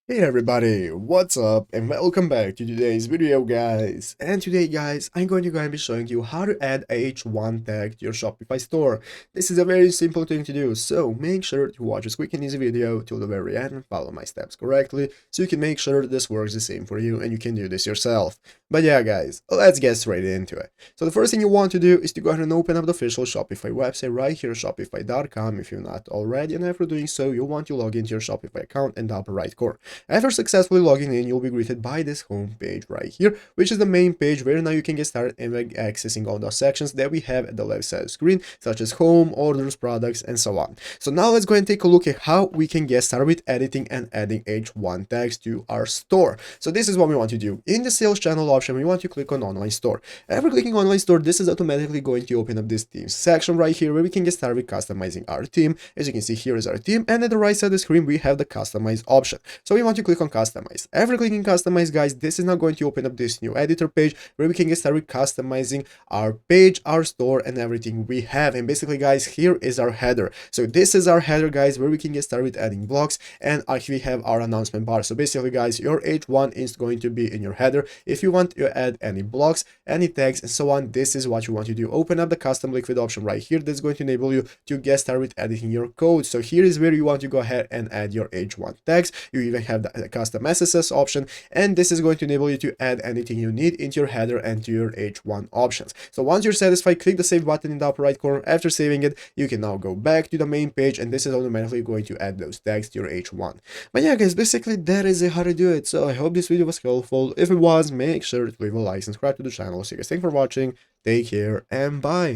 Hey everybody, what's up and welcome back to today's video guys. And today guys, I'm going to be showing you how to add a H1 tag to your Shopify store. This is a very simple thing to do, so make sure to watch this quick and easy video till the very end and follow my steps correctly so you can make sure that this works the same for you and you can do this yourself. But yeah guys, let's get straight into it. So the first thing you want to do is to go ahead and open up the official Shopify website right here, shopify.com if you're not already, and after doing so, you'll want to log into your Shopify account in the upper right corner. After successfully logging in, you'll be greeted by this home page right here, which is the main page where now you can get started and accessing all the sections that we have at the left side of the screen, such as home, orders, products, and so on. So now let's go and take a look at how we can get started with editing and adding H1 tags to our store. So this is what we want to do. In the sales channel option, we want to click on online store. After clicking online store, this is automatically going to open up this themes section right here where we can get started with customizing our theme. As you can see, here is our theme, and at the right side of the screen, we have the customize option. So we want to click on customize. After clicking customize, guys, this is now going to open up this new editor page where we can get started customizing our page, our store, and everything we have. And basically, guys, here is our header. So this is our header, guys, where we can get started with adding blocks, and we have our announcement bar. So basically, guys, your H1 is going to be in your header. If you want to add any blocks, any tags, and so on, this is what you want to do. Open up the custom liquid option right here. That's going to enable you to get started with editing your code. So here is where you want to go ahead and add your H1 tags. You even have the custom SSS option, and this is going to enable you to add anything you need into your header and to your H1 options. So once you're satisfied, click the save button in the upper right corner. After saving it, you can now go back to the main page, and this is automatically going to add those tags to your H1. But yeah guys, basically that is how to do it. So I hope this video was helpful. If it was, make sure to leave a like, subscribe to the channel. So guys, thanks for watching, take care, and bye.